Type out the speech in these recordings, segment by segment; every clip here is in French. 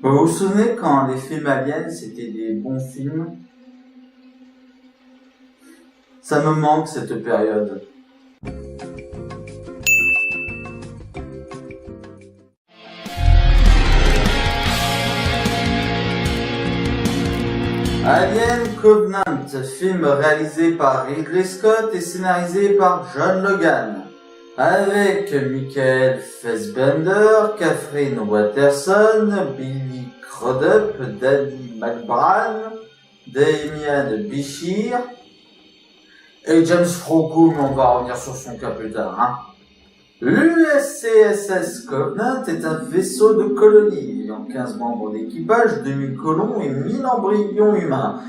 Vous vous souvenez quand les films aliens c'était des bons films? Ça me manque cette période. Alien Covenant, film réalisé par Ridley Scott et scénarisé par John Logan, avec Michael Fassbender, Katherine Waterston, Billy Crudup, Danny McBride, Damian Bichir et James Franco, mais on va revenir sur son cas plus tard. L'USCSS Covenant est un vaisseau de colonie ayant 15 membres d'équipage, 2000 colons et 1000 embryons humains.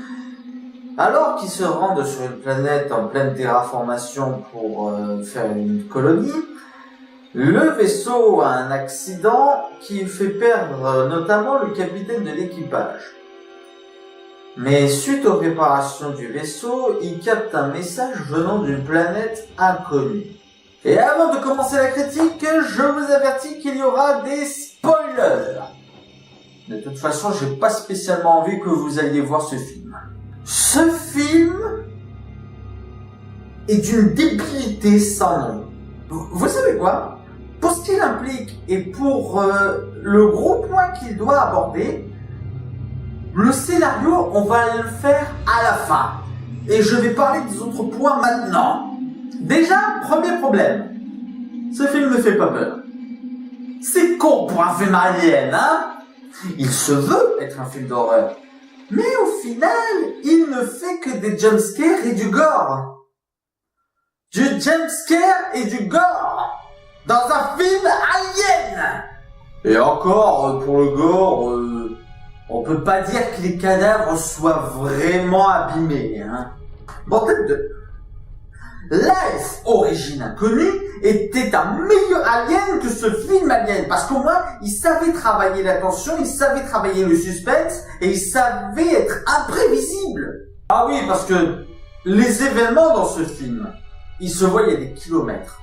Alors qu'ils se rendent sur une planète en pleine terraformation pour faire une colonie, le vaisseau a un accident qui fait perdre notamment le capitaine de l'équipage. Mais suite aux réparations du vaisseau, il capte un message venant d'une planète inconnue. Et avant de commencer la critique, je vous avertis qu'il y aura des spoilers. De toute façon, j'ai pas spécialement envie que vous alliez voir ce film. Ce film est d'une débilité sans nom. Vous savez quoi? Pour ce qu'il implique et pour le gros point qu'il doit aborder, le scénario, on va le faire à la fin. Et je vais parler des autres points maintenant. Déjà, premier problème. Ce film ne fait pas peur. C'est con pour un film alien, hein? Il se veut être un film d'horreur. Mais au final, il ne fait que des jumpscares et du gore. Du jumpscare et du gore. Dans un film alien. Et encore, pour le gore, on peut pas dire que les cadavres soient vraiment abîmés, hein. Bon, tête de... Life, origine inconnue, était un meilleur alien que ce film alien, parce qu'au moins, il savait travailler la tension, il savait travailler le suspense, et il savait être imprévisible. Ah oui, parce que les événements dans ce film, ils se voient il y a des kilomètres.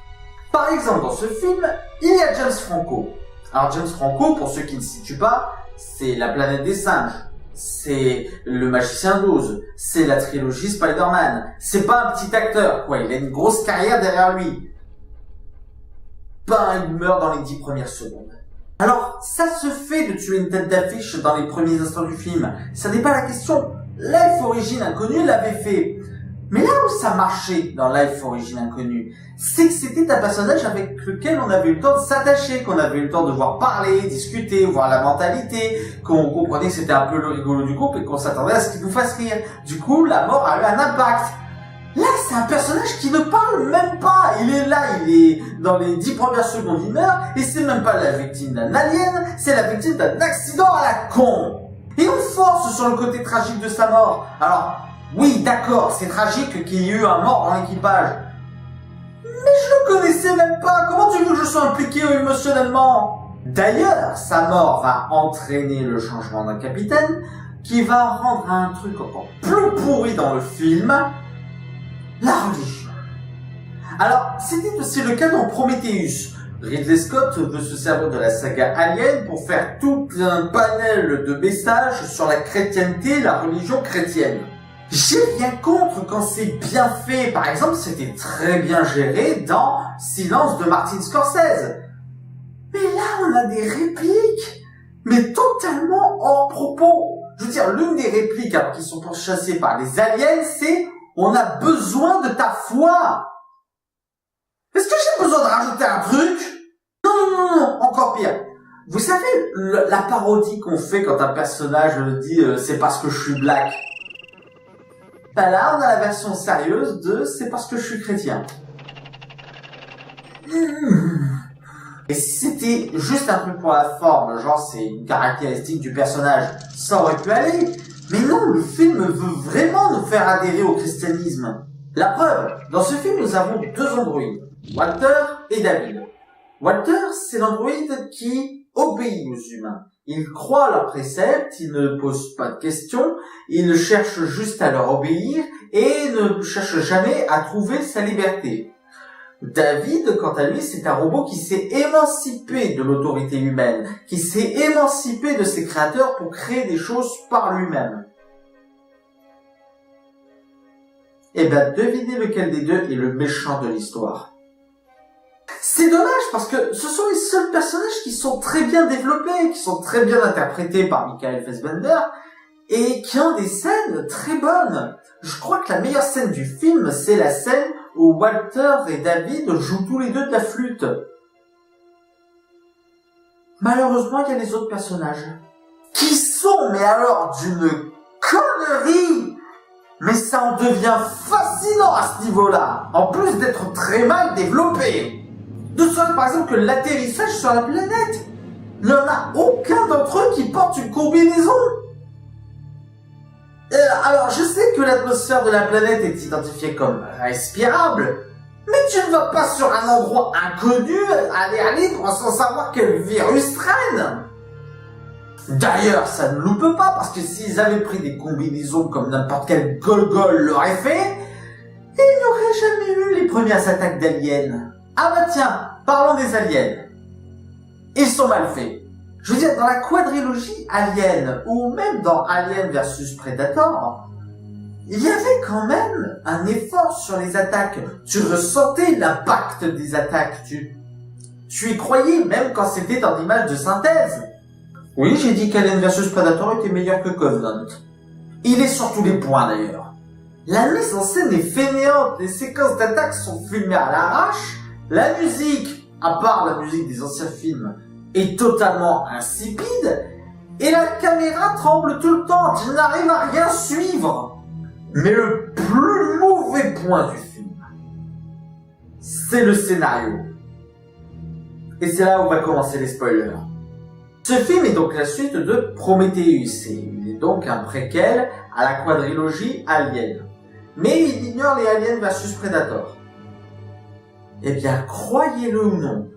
Par exemple, dans ce film, il y a James Franco. Alors James Franco, pour ceux qui ne situent pas, c'est La planète des singes. C'est Le Magicien d'Oz, c'est la trilogie Spider-Man. C'est pas un petit acteur, quoi, il a une grosse carrière derrière lui. Ben, il meurt dans les 10 premières secondes. Alors, ça se fait de tuer une tête d'affiche dans les premiers instants du film. Ça n'est pas la question. Life Origin Inconnue l'avait fait. Mais là où ça marchait dans Life Origin Inconnue, c'est que c'était un personnage avec lequel on avait eu le temps de s'attacher, qu'on avait eu le temps de voir parler, discuter, voir la mentalité, qu'on comprenait que c'était un peu le rigolo du groupe et qu'on s'attendait à ce qu'il nous fasse rire. Du coup, la mort a eu un impact. Là, c'est un personnage qui ne parle même pas. Il est là, il est dans les 10 premières secondes, il meurt, et c'est même pas la victime d'un alien, c'est la victime d'un accident à la con. Et on force sur le côté tragique de sa mort. Alors, oui, d'accord, c'est tragique qu'il y ait eu un mort dans l'équipage. Mais je le connaissais même pas. Comment tu veux que je sois impliqué émotionnellement? D'ailleurs, sa mort va entraîner le changement d'un capitaine qui va rendre un truc encore plus pourri dans le film, la religion. Alors, c'était aussi le cas dans Prometheus. Ridley Scott veut se servir de la saga Alien pour faire tout un panel de messages sur la chrétienté, la religion chrétienne. J'ai rien contre quand c'est bien fait. Par exemple, c'était très bien géré dans Silence de Martin Scorsese. Mais là, on a des répliques, mais totalement hors propos. Je veux dire, l'une des répliques, alors qu'ils sont pourchassés par les aliens, c'est « On a besoin de ta foi ». Est-ce que j'ai besoin de rajouter un truc? Non, encore pire. Vous savez, la parodie qu'on fait quand un personnage dit « C'est parce que je suis black ». Ben là, on a la version sérieuse de « c'est parce que je suis chrétien ». Et si c'était juste un truc pour la forme, genre c'est une caractéristique du personnage, ça aurait pu aller. Mais non, le film veut vraiment nous faire adhérer au christianisme. La preuve, dans ce film, nous avons deux androïdes, Walter et David. Walter, c'est l'androïde qui obéit aux humains. Il croit à leurs préceptes, il ne pose pas de questions, il cherche juste à leur obéir et ne cherche jamais à trouver sa liberté. David, quant à lui, c'est un robot qui s'est émancipé de l'autorité humaine, qui s'est émancipé de ses créateurs pour créer des choses par lui-même. Eh ben, devinez lequel des deux est le méchant de l'histoire. C'est dommage parce que ce sont les seuls personnages qui sont très bien développés, qui sont très bien interprétés par Michael Fassbender et qui ont des scènes très bonnes. Je crois que la meilleure scène du film, c'est la scène où Walter et David jouent tous les deux de la flûte. Malheureusement, il y a les autres personnages qui sont, mais alors, d'une connerie. Mais ça en devient fascinant à ce niveau-là, en plus d'être très mal développé. De sorte, par exemple, que l'atterrissage sur la planète, il n'y en a aucun d'entre eux qui porte une combinaison. Alors, je sais que l'atmosphère de la planète est identifiée comme respirable, mais tu ne vas pas sur un endroit inconnu aller libre sans savoir quel virus traîne. D'ailleurs, ça ne loupe pas, parce que s'ils avaient pris des combinaisons comme n'importe quel gogol l'aurait fait, ils n'auraient jamais eu les premières attaques d'aliens. Ah bah tiens, parlons des aliens. Ils sont mal faits. Je veux dire, dans la quadrilogie Alien, ou même dans Alien versus Predator, il y avait quand même un effort sur les attaques. Tu ressentais l'impact des attaques. Tu y croyais, même quand c'était en image de synthèse. Oui, j'ai dit qu'Alien vs Predator était meilleur que Covenant. Il est sur tous les points d'ailleurs. La mise en scène est fainéante, les séquences d'attaque sont filmées à l'arrache, la musique, à part la musique des anciens films, est totalement insipide, et la caméra tremble tout le temps, tu n'arrives à rien suivre. Mais le plus mauvais point du film, c'est le scénario. Et c'est là où va commencer les spoilers. Ce film est donc la suite de Prometheus, et il est donc un préquel à la quadrilogie Alien. Mais il ignore les Aliens versus Predator. Eh bien, croyez-le ou non,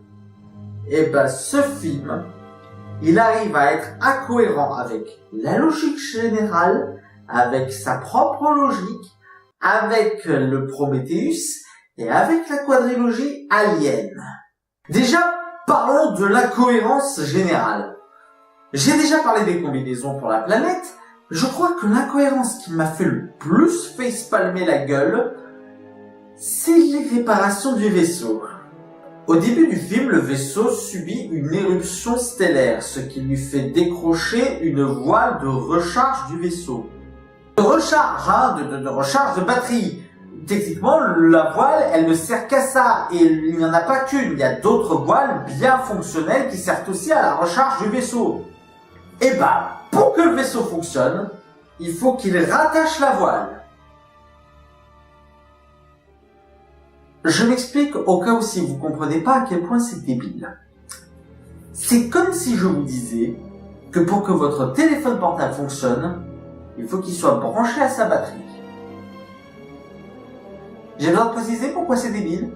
eh ben, ce film, il arrive à être incohérent avec la logique générale, avec sa propre logique, avec le Prometheus, et avec la quadrilogie Alien. Déjà, parlons de l'incohérence générale. J'ai déjà parlé des combinaisons pour la planète. Je crois que l'incohérence qui m'a fait le plus facepalmer la gueule, c'est les réparations du vaisseau. Au début du film, le vaisseau subit une éruption stellaire, ce qui lui fait décrocher une voile de recharge du vaisseau. De recharge, de recharge de batterie. Techniquement, la voile, elle ne sert qu'à ça, et il n'y en a pas qu'une. Il y a d'autres voiles bien fonctionnelles qui servent aussi à la recharge du vaisseau. Et ben, pour que le vaisseau fonctionne, il faut qu'il rattache la voile. Je m'explique au cas où si vous comprenez pas à quel point c'est débile. C'est comme si je vous disais que pour que votre téléphone portable fonctionne, il faut qu'il soit branché à sa batterie. J'ai besoin de préciser pourquoi c'est débile.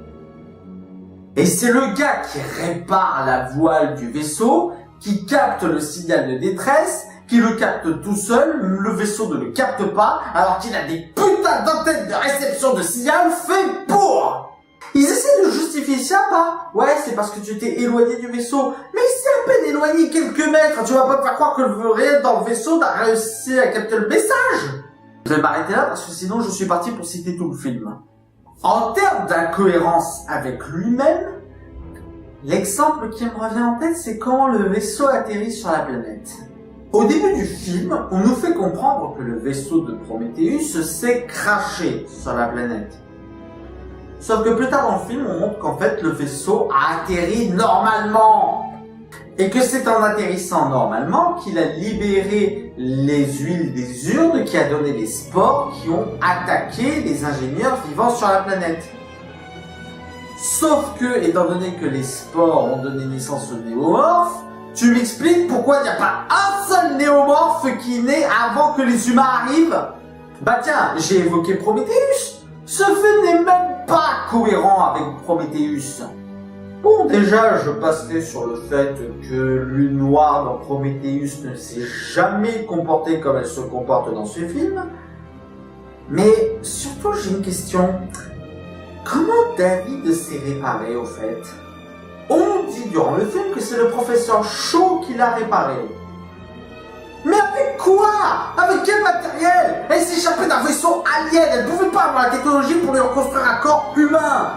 Et c'est le gars qui répare la voile du vaisseau, qui capte le signal de détresse, qui le capte tout seul, le vaisseau ne le capte pas, alors qu'il a des putains d'antennes de réception de signal fait pour. Ils essaient de justifier ça par « Ouais, c'est parce que tu t'es éloigné du vaisseau. » Mais il s'est à peine éloigné quelques mètres. Tu vas pas me faire croire que le réel dans le vaisseau n'a réussi à capter le message. Je vais m'arrêter là parce que sinon je suis parti pour citer tout le film. En termes d'incohérence avec lui-même, l'exemple qui me revient en tête, c'est comment le vaisseau atterrit sur la planète. Au début du film, on nous fait comprendre que le vaisseau de Prometheus s'est crashé sur la planète. Sauf que plus tard dans le film, on montre qu'en fait, le vaisseau a atterri normalement. Et que c'est en atterrissant normalement qu'il a libéré les huiles des urnes qui a donné les spores qui ont attaqué les ingénieurs vivant sur la planète. Sauf que, étant donné que les spores ont donné naissance aux néomorphes, tu m'expliques pourquoi il n'y a pas un seul néomorphe qui naît avant que les humains arrivent? Bah tiens, j'ai évoqué Prometheus. Ce film n'est même pas cohérent avec Prometheus. Bon, déjà, je passerai sur le fait que l'huile noire dans Prometheus ne s'est jamais comportée comme elle se comporte dans ce film. Mais surtout, j'ai une question. Comment David s'est réparé au fait? On dit durant le film que c'est le professeur Shaw qui l'a réparé. Mais avec quoi? Avec quel matériel? Elle s'est échappée d'un vaisseau alien, elle ne pouvait pas avoir la technologie pour lui reconstruire un corps humain.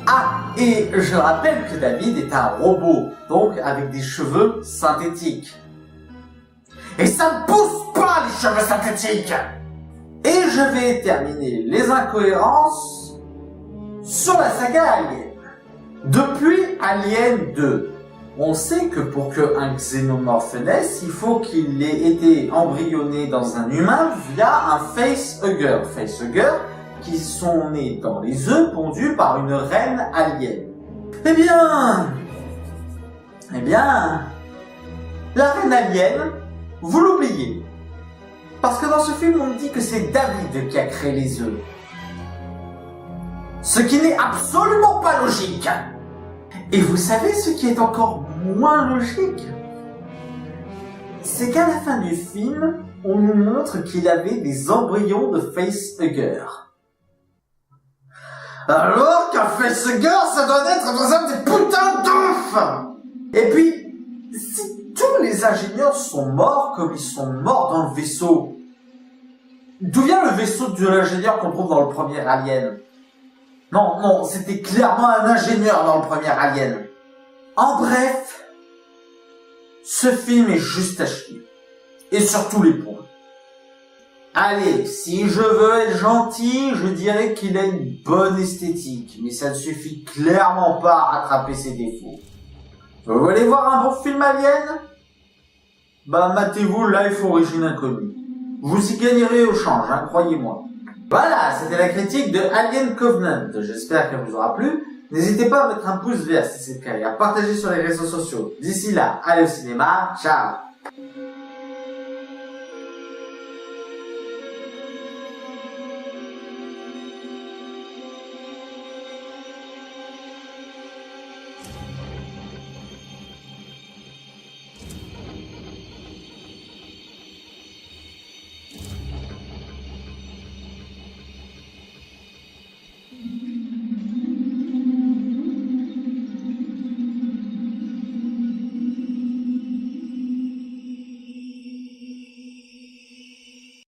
Ah, et je rappelle que David est un robot, donc avec des cheveux synthétiques. Et ça ne pousse pas les cheveux synthétiques. Et je vais terminer les incohérences sur la saga Alien. Depuis Alien 2, on sait que pour qu'un xénomorphe naisse, il faut qu'il ait été embryonné dans un humain via un facehugger. Facehugger qui sont nés dans les œufs pondus par une reine alien. Eh bien, la reine alien, vous l'oubliez. Parce que dans ce film, on dit que c'est David qui a créé les œufs. Ce qui n'est absolument pas logique. Et vous savez ce qui est encore moins logique? C'est qu'à la fin du film, on nous montre qu'il avait des embryons de facehugger. Alors qu'un facehugger, ça doit être dans un des putains d'œufs! Et puis, si tous les ingénieurs sont morts comme ils sont morts dans le vaisseau, d'où vient le vaisseau de l'ingénieur qu'on trouve dans le premier Alien? Non, c'était clairement un ingénieur dans le premier Alien. En bref, ce film est juste à chier. Et sur tous les points. Allez, si je veux être gentil, je dirais qu'il a une bonne esthétique, mais ça ne suffit clairement pas à rattraper ses défauts. Vous voulez voir un bon film Alien? Matez-vous Life Origin Inconnue. Vous y gagnerez au change, hein, croyez-moi. Voilà, c'était la critique de Alien Covenant. J'espère qu'elle vous aura plu. N'hésitez pas à mettre un pouce vert si c'est le cas et à partager sur les réseaux sociaux. D'ici là, allez au cinéma, ciao!